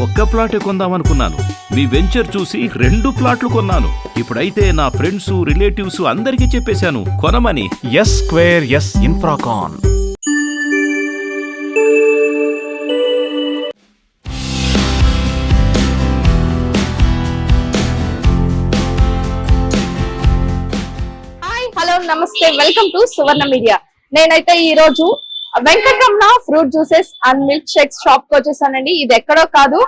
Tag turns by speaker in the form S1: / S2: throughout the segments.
S1: ఒక్క ప్లాటే కొందామనుకున్నాను. మీ వెంచర్ చూసి 2 ప్లాట్లు కొన్నాను. ఇప్పుడైతే నా ఫ్రెండ్స్ రిలేటివ్స్ అందరికీ చెప్పేశాను కొనమని.
S2: S square S Infracon.
S3: Hello నమస్తే, వెల్కమ్ టు సువర్ణ మీడియా. నేనైతే ఈ రోజు Venkataramana fruit juices and milk shakes shop కి వచ్చేసానండి. ఇది ఎక్కడో కాదు,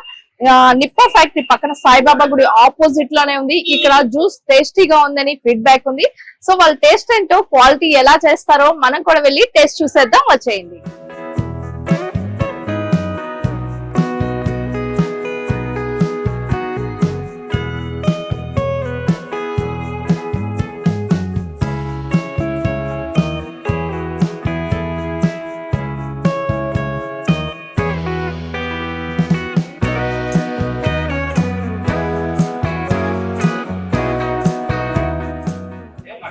S3: నిప్పో ఫ్యాక్టరీ పక్కన సాయిబాబా గుడి ఆపోజిట్ లోనే ఉంది. ఇక్కడ జ్యూస్ టేస్టీగా ఉందని ఫీడ్బ్యాక్ ఉంది. సో వాళ్ళ టేస్ట్ ఏంటో, క్వాలిటీ ఎలా చేస్తారో మనం కూడా వెళ్ళి టేస్ట్ చూసేద్దాం, వచ్చేయండి.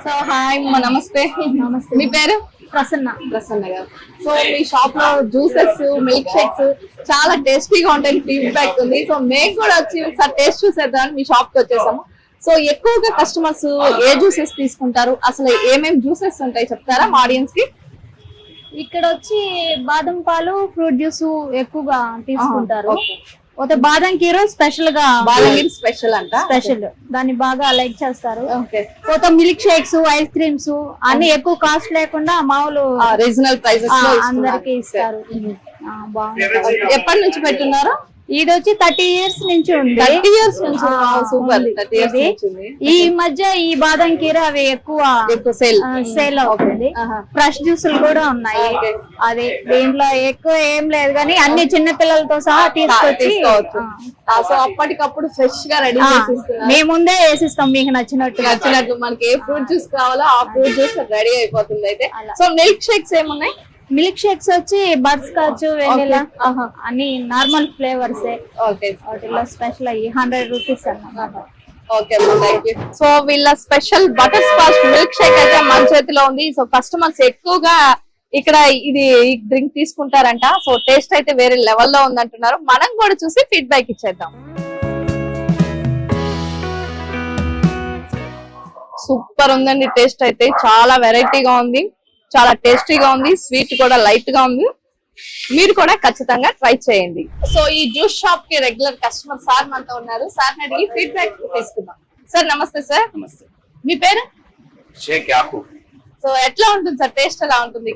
S3: సో హాయ్, నమస్తే.
S4: నమస్తే.
S3: మీ పేరు?
S4: ప్రసన్న.
S3: ప్రసన్న గారు. సో మీ షాప్ లో జ్యూసెస్, మిల్క్ షేక్స్ చాలా టేస్టీగా ఉంటాయి ఫీడ్బ్యాక్ ఉంది. సో మేము కూడా వచ్చి ఒకసారి టేస్ట్ చూసేద్దామని మీ షాప్ కి వచ్చేసాము. సో ఎక్కువగా కస్టమర్స్ ఏ జ్యూసెస్ తీసుకుంటారు, అసలు ఏమేమి జ్యూసెస్ ఉంటాయి చెప్తారా మా ఆడియన్స్ కి?
S4: ఇక్కడ వచ్చి బాదం పాలు, ఫ్రూట్ జ్యూస్ ఎక్కువగా తీసుకుంటారు.
S3: ఓకే.
S4: ఒక బాదం కీర స్పెషల్ గా,
S3: బాదం స్పెషల్ అంట,
S4: స్పెషల్ దాన్ని బాగా లైక్ చేస్తారు.
S3: ఓకే.
S4: ఒక మిల్క్ షేక్స్, ఐస్ క్రీమ్స్ అన్ని ఎక్కువ కాస్ట్ లేకుండా మామూలు
S3: రీజనల్ ప్రైసెస్ లో
S4: అందరికి ఇస్తారు. బాగుంది.
S3: ఎప్పటి నుంచి పెట్టున్నారు?
S4: ఇది వచ్చి 30 years నుంచి ఉంది.
S3: 30 years నుంచి. సూపర్. 30 years నుంచి ఉంది.
S4: ఈ మధ్య ఈ బాదం కీర అవి ఎక్కువ సేల్ అవుతుంది. ఫ్రెష్ జ్యూసులు కూడా ఉన్నాయి. అది దీంట్లో ఎక్కువ ఏం లేదు కానీ అన్ని చిన్న పిల్లలతో సహా తీసుకొచ్చి
S3: సో అప్పటికప్పుడు ఫ్రెష్ గా రెడీ చేసిస్తున్నారు.
S4: మేము ముందే వేసిస్తాం మీకు నచ్చినట్టు.
S3: మనకి ఏ ఫ్రూట్ జ్యూస్ కావాలో ఆ ఫ్రూట్ జ్యూస్ రెడీ అయిపోతుంది. అయితే సో మిల్క్ షేక్స్ ఏమున్నాయి?
S4: మిల్క్ షేక్స్ వచ్చి బటర్ స్కాచ్, వెనిలా అన్ని నార్మల్ ఫ్లేవర్స్. వాటిలో స్పెషల్ అయ్యి 100 rupees అన్నమాట.
S3: Okay, thank you. సో వీళ్ళ special butter scotch milk shake అయితే మన చేతిలో ఉంది. సో కస్టమర్స్ ఎక్కువగా ఇక్కడ ఇది డ్రింక్ తీసుకుంటారంట. సో టేస్ట్ అయితే వేరే లెవెల్లో ఉందంటున్నారు. మనం కూడా చూసి ఫీడ్బ్యాక్ ఇచ్చేద్దాం. సూపర్ ఉందండి. టేస్ట్ అయితే చాలా వెరైటీగా ఉంది, చాలా టేస్టీగా ఉంది. స్వీట్ కూడా లైట్ గా ఉంది. మీరు కూడా ఖచ్చితంగా ట్రై చేయండి. సో ఈ జ్యూస్ షాప్ కి రెగ్యులర్ కస్టమర్ సార్ మనతో ఉన్నారు. సార్ అడిగి ఫీడ్బ్యాక్ తీసుకుందాం. సార్ నమస్తే. సార్
S5: నమస్తే.
S3: మీ పేరు?
S5: షేక్ యాకూబ్.
S3: సో ఎట్లా ఉంటుంది సార్? టేస్ట్ ఎలా ఉంటుంది?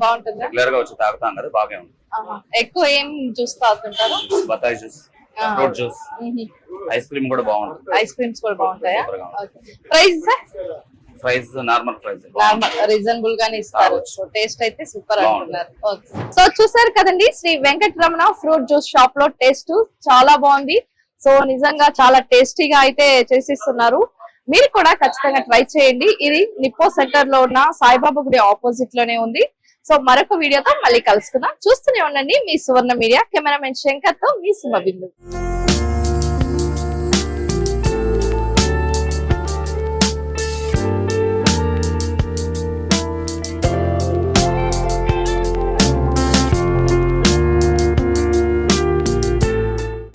S3: బాగుంటుంది.
S5: రెగ్యులర్ గా వచ్చి తాగుతాం కదా, బాగా ఉంది.
S3: ఎక్కువ ఏం జ్యూస్ తాగుతుంటారు?
S5: బతాయి juice, fruit juice, ice cream కూడా బాగుంటుంది.
S3: ఐస్ క్రీమ్స్ కూడా బాగుంటాయా? Price sir?
S5: Price normal price,
S3: reasonable గానే ఇస్తారు. సో టేస్ట్ అయితే సూపర్ అంటున్నారు. సో చూసారు కదండి, Shri Venkataramana fruit juice shop లో టేస్ట్ చాలా బాగుంది. సో నిజంగా చాలా టేస్టీగా అయితే చేసిస్తున్నారు. మీరు కూడా ఖచ్చితంగా ట్రై చేయండి. ఇది నిప్పో సెంటర్ లో ఉన్న సాయిబాబా గుడి ఆపోజిట్ లోనే ఉంది. సో మరొక వీడియోతో మళ్ళీ కలుసుకుందాం. చూస్తూనే ఉండండి మీ సువర్ణ మీడియా. కెమెరామెన్ శంకర్ తో మీ సుమ బిందు.